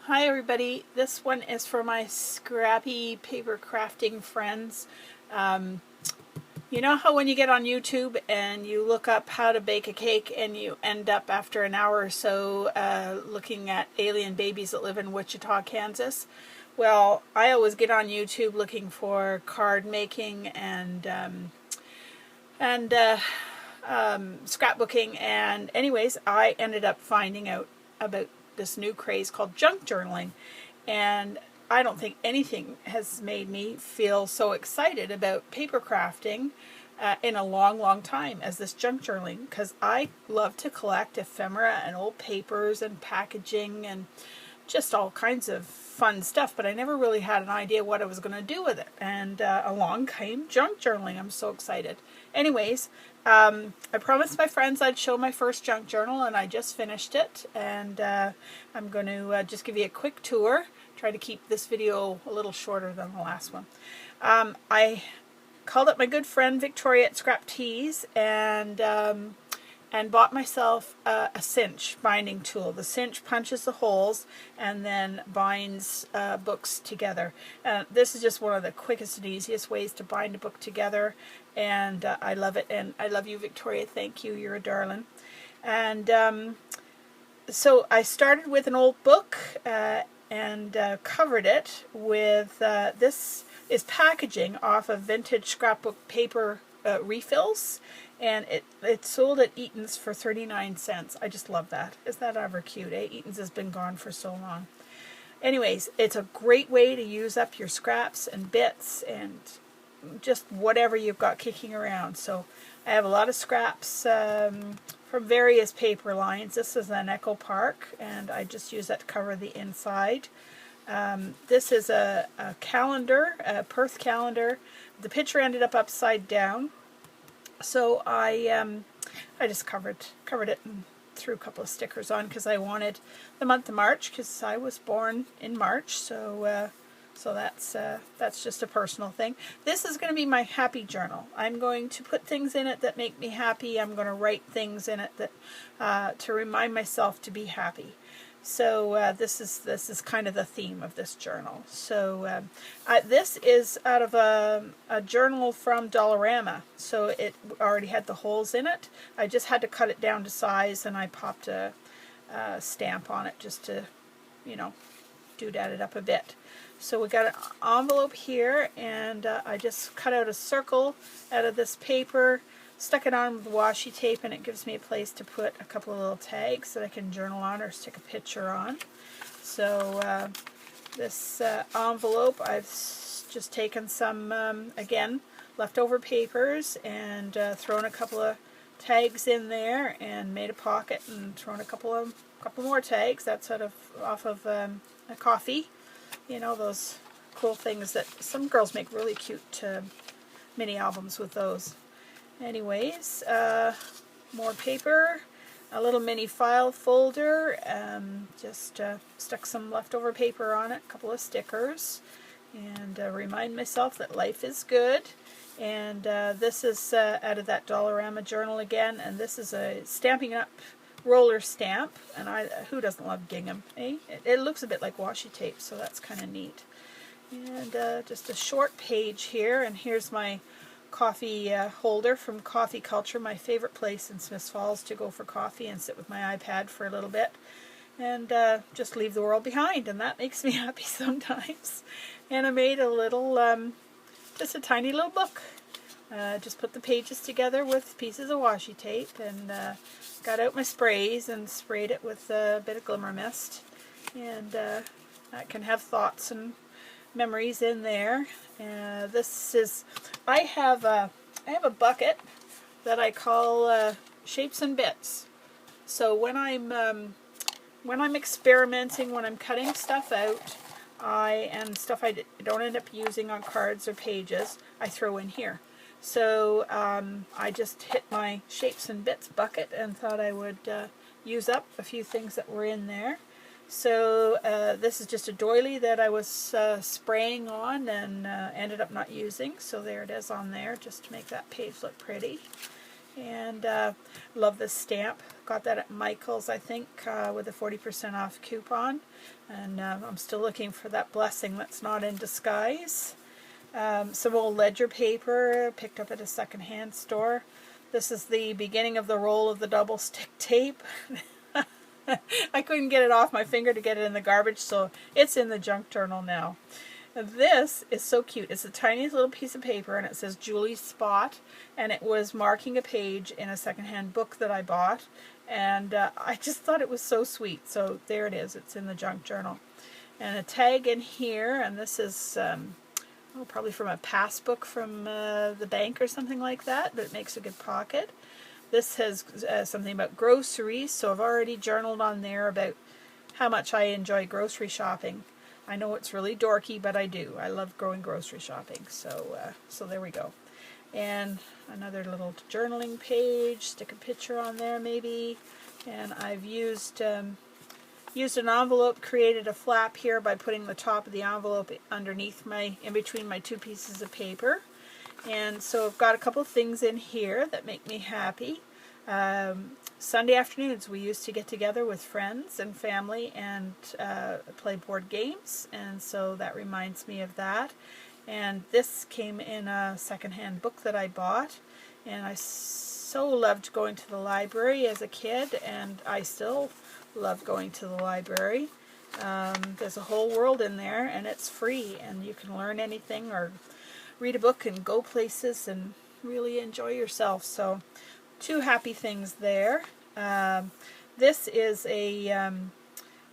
Hi everybody, this one is for my scrappy paper crafting friends. Um, you know how when you get on YouTube and you look up how to bake a cake and you end up after an hour or so looking at alien babies that live in Wichita, Kansas? Well, I always get on YouTube looking for card making and scrapbooking, and anyways, I ended up finding out about this new craze called junk journaling, and I don't think anything has made me feel so excited about paper crafting in a long, long time as this junk journaling, because I love to collect ephemera and old papers and packaging and just all kinds of fun stuff, but I never really had an idea what I was going to do with it. And along came junk journaling. I'm so excited. Anyways, I promised my friends I'd show my first junk journal, and I just finished it. And I'm going to just give you a quick tour. Try to keep this video a little shorter than the last one. I called up my good friend Victoria at Scrap Tees and bought myself a cinch binding tool. The cinch punches the holes and then binds books together. This is just one of the quickest and easiest ways to bind a book together, and I love it. And I love you, Victoria. Thank you. You're a darling. And so I started with an old book and covered it with this is packaging off of vintage scrapbook paper refills, and it sold at Eaton's for 39 cents. I just love that. Is that ever cute, eh? Eaton's has been gone for so long. Anyways, it's a great way to use up your scraps and bits and just whatever you've got kicking around. So I have a lot of scraps from various paper lines. This is an Echo Park, and I just use that to cover the inside. This is a calendar, a Perth calendar. The picture ended up upside down, so I just covered it and threw a couple of stickers on because I wanted the month of March, because I was born in March. So that's just a personal thing. This is going to be my happy journal. I'm going to put things in it that make me happy. I'm going to write things in it that to remind myself to be happy. So this is kind of the theme of this journal. So this is out of a journal from Dollarama. So it already had the holes in it. I just had to cut it down to size, and I popped a stamp on it just to, doodad it up a bit. So we got an envelope here, and I just cut out a circle out of this paper, stuck it on with washi tape, and it gives me a place to put a couple of little tags that I can journal on or stick a picture on. So this envelope, I've just taken some, again, leftover papers and thrown a couple of tags in there and made a pocket and thrown a couple more tags. That's off of a coffee. You know, those cool things that some girls make really cute mini albums with those. Anyways, more paper, a little mini file folder, just stuck some leftover paper on it, a couple of stickers, and remind myself that life is good. And this is out of that Dollarama journal again, and this is a Stampin' Up! Roller stamp, and who doesn't love gingham, eh? It looks a bit like washi tape, so that's kind of neat. And just a short page here, and here's my coffee holder from Coffee Culture, my favorite place in Smiths Falls to go for coffee and sit with my iPad for a little bit and just leave the world behind, and that makes me happy sometimes. And I made a little, just a tiny little book. Just put the pages together with pieces of washi tape and got out my sprays and sprayed it with a bit of glimmer mist, and that can have thoughts and memories in there. I have a bucket that I call Shapes and Bits. So when I'm experimenting, when I'm cutting stuff out, and stuff I don't end up using on cards or pages, I throw in here. So I just hit my Shapes and Bits bucket and thought I would use up a few things that were in there. So this is just a doily that I was spraying on and ended up not using. So there it is on there, just to make that page look pretty. And love this stamp. Got that at Michael's, I think, with a 40% off coupon. And I'm still looking for that blessing that's not in disguise. Some old ledger paper picked up at a secondhand store. This is the beginning of the roll of the double stick tape. I couldn't get it off my finger to get it in the garbage, so it's in the junk journal now. This is so cute. It's the tiniest little piece of paper, and it says Julie Spot, and it was marking a page in a secondhand book that I bought, and I just thought it was so sweet. So there it is. It's in the junk journal. And a tag in here, and this is probably from a passbook from the bank or something like that, but it makes a good pocket. This has something about groceries, so I've already journaled on there about how much I enjoy grocery shopping. I know it's really dorky, but I do. I love going grocery shopping, so there we go. And another little journaling page, stick a picture on there maybe. And I've used an envelope, created a flap here by putting the top of the envelope underneath in between my two pieces of paper. And so I've got a couple of things in here that make me happy. Sunday afternoons we used to get together with friends and family and play board games, and so that reminds me of that. And this came in a secondhand book that I bought, and I so loved going to the library as a kid, and I still love going to the library. There's a whole world in there, and it's free, and you can learn anything or read a book and go places and really enjoy yourself. So two happy things there. This is a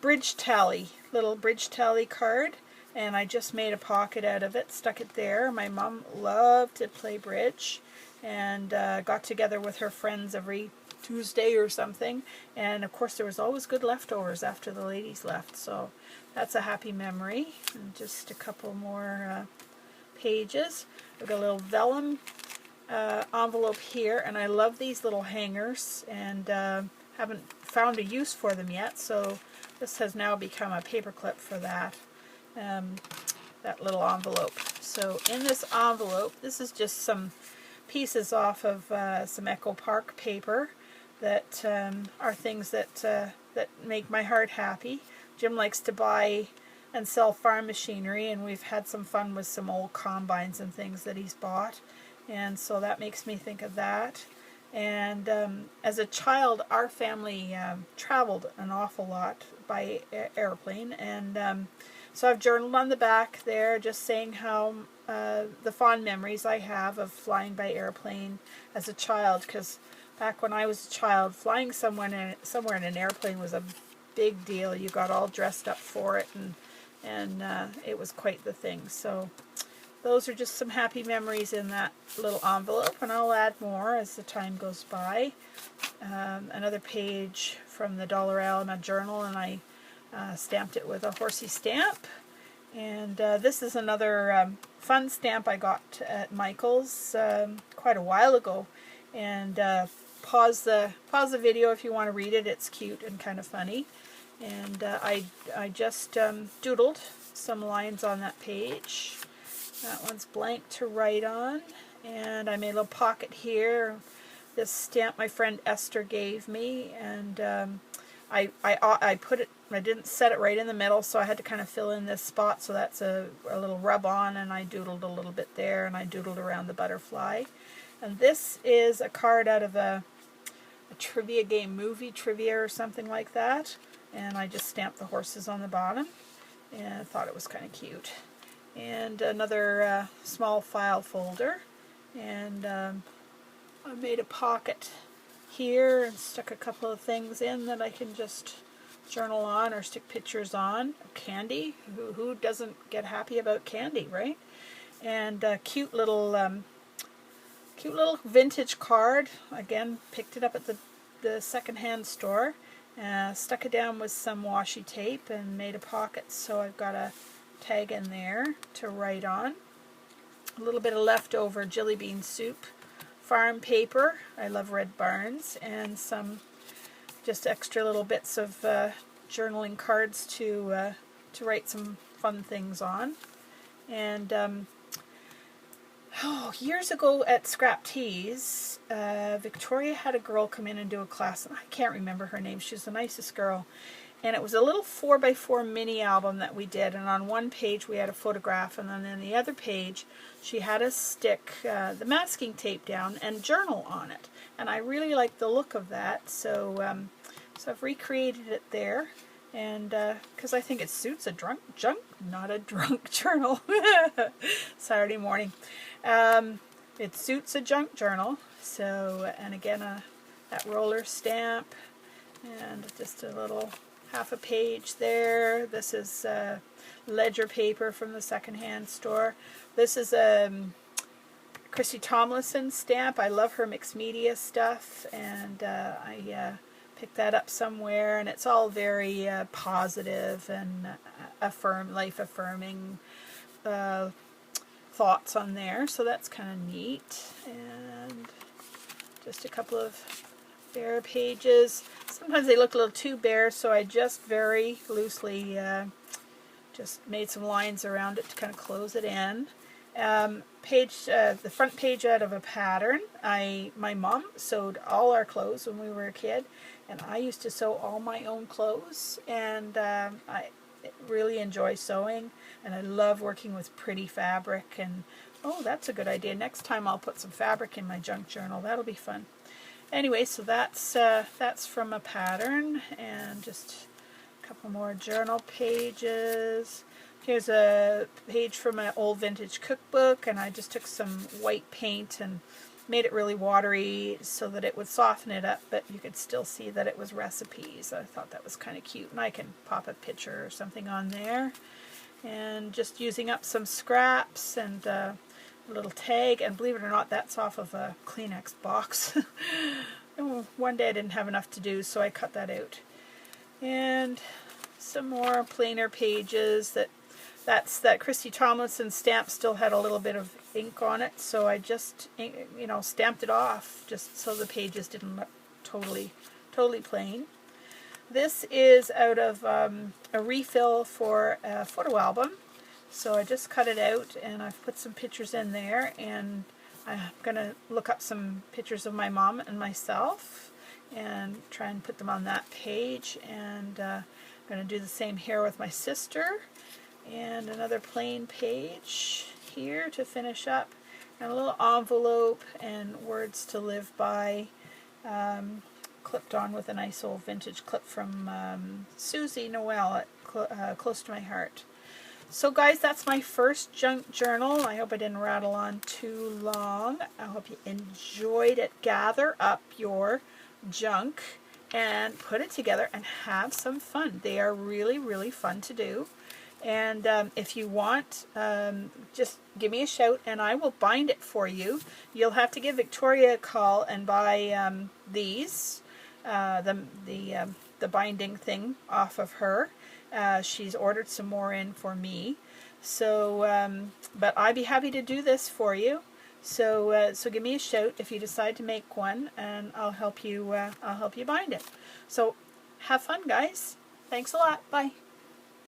bridge tally, little bridge tally card, and I just made a pocket out of it, stuck it there. My mom loved to play bridge, and got together with her friends every Tuesday or something, and of course there was always good leftovers after the ladies left, so that's a happy memory. And just a couple more pages. We've got a little vellum envelope here, and I love these little hangers, and haven't found a use for them yet, so this has now become a paper clip for that little envelope. So in this envelope, this is just some pieces off of some Echo Park paper that are things that make my heart happy. Jim likes to buy and sell farm machinery, and we've had some fun with some old combines and things that he's bought, and so that makes me think of that. And as a child, our family traveled an awful lot by airplane, and so I've journaled on the back there just saying how the fond memories I have of flying by airplane as a child, because back when I was a child, flying somewhere in an airplane was a big deal. You got all dressed up for it, and it was quite the thing. So those are just some happy memories in that little envelope, and I'll add more as the time goes by. Another page from the Dollarama journal, and I stamped it with a horsey stamp. And this is another fun stamp I got at Michael's quite a while ago. And pause the video if you want to read it. It's cute and kind of funny. And I just doodled some lines on that page. That one's blank to write on, and I made a little pocket here. This stamp my friend Esther gave me, and I put it. I didn't set it right in the middle, so I had to kind of fill in this spot. So that's a little rub on, and I doodled a little bit there, and I doodled around the butterfly. And this is a card out of a trivia game, movie trivia or something like that. And I just stamped the horses on the bottom, and I thought it was kind of cute. And another small file folder, and I made a pocket here and stuck a couple of things in that I can just journal on or stick pictures on. Candy, who doesn't get happy about candy, right? And a cute little vintage card. Again, picked it up at the secondhand store. Stuck it down with some washi tape and made a pocket, so I've got a tag in there to write on. A little bit of leftover jelly bean soup, farm paper. I love Red Barns, and some just extra little bits of journaling cards to write some fun things on. And Oh, years ago at Scrap Tees, Victoria had a girl come in and do a class, and I can't remember her name. She was the nicest girl. And it was a little 4x4 mini album that we did, and on one page we had a photograph, and then on the other page she had us stick the masking tape down and journal on it. And I really liked the look of that, so so I've recreated it there, and because I think it suits a not a drunk journal. Saturday morning. It suits a junk journal. So, and again, that roller stamp, and just a little half a page there. This is ledger paper from the secondhand store. This is a Christy Tomlinson stamp. I love her mixed media stuff, and I picked that up somewhere, and it's all very positive and life affirming thoughts on there, so that's kind of neat. And just a couple of bare pages. Sometimes they look a little too bare, so I just very loosely just made some lines around it to kind of close it in. The front page out of a pattern. My mom sewed all our clothes when we were a kid, and I used to sew all my own clothes, and I really enjoy sewing, and I love working with pretty fabric. And oh, that's a good idea. Next time I'll put some fabric in my junk journal. That'll be fun. Anyway, so that's from a pattern, and just a couple more journal pages. Here's a page from an old vintage cookbook, and I just took some white paint and made it really watery so that it would soften it up, but you could still see that it was recipes. I thought that was kind of cute, and I can pop a picture or something on there. And just using up some scraps and a little tag, and believe it or not, that's off of a Kleenex box. One day I didn't have enough to do, so I cut that out. And some more plainer pages. That Christy Tomlinson stamp still had a little bit of ink on it, so I just, stamped it off just so the pages didn't look totally plain. This is out of a refill for a photo album, so I just cut it out and I've put some pictures in there, and I'm going to look up some pictures of my mom and myself and try and put them on that page. And I'm going to do the same here with my sister. And another plain page here to finish up, and a little envelope and words to live by, clipped on with a nice old vintage clip from Susie Noel at Close to My Heart. So guys, that's my first junk journal. I hope I didn't rattle on too long. I hope you enjoyed it. Gather up your junk and put it together and have some fun. They are really fun to do. And if you want, just give me a shout and I will bind it for you. You'll have to give Victoria a call and buy these, the binding thing off of her. She's ordered some more in for me. So, but I'd be happy to do this for you. So, so give me a shout if you decide to make one, and I'll help you. I'll help you bind it. So, have fun, guys. Thanks a lot. Bye.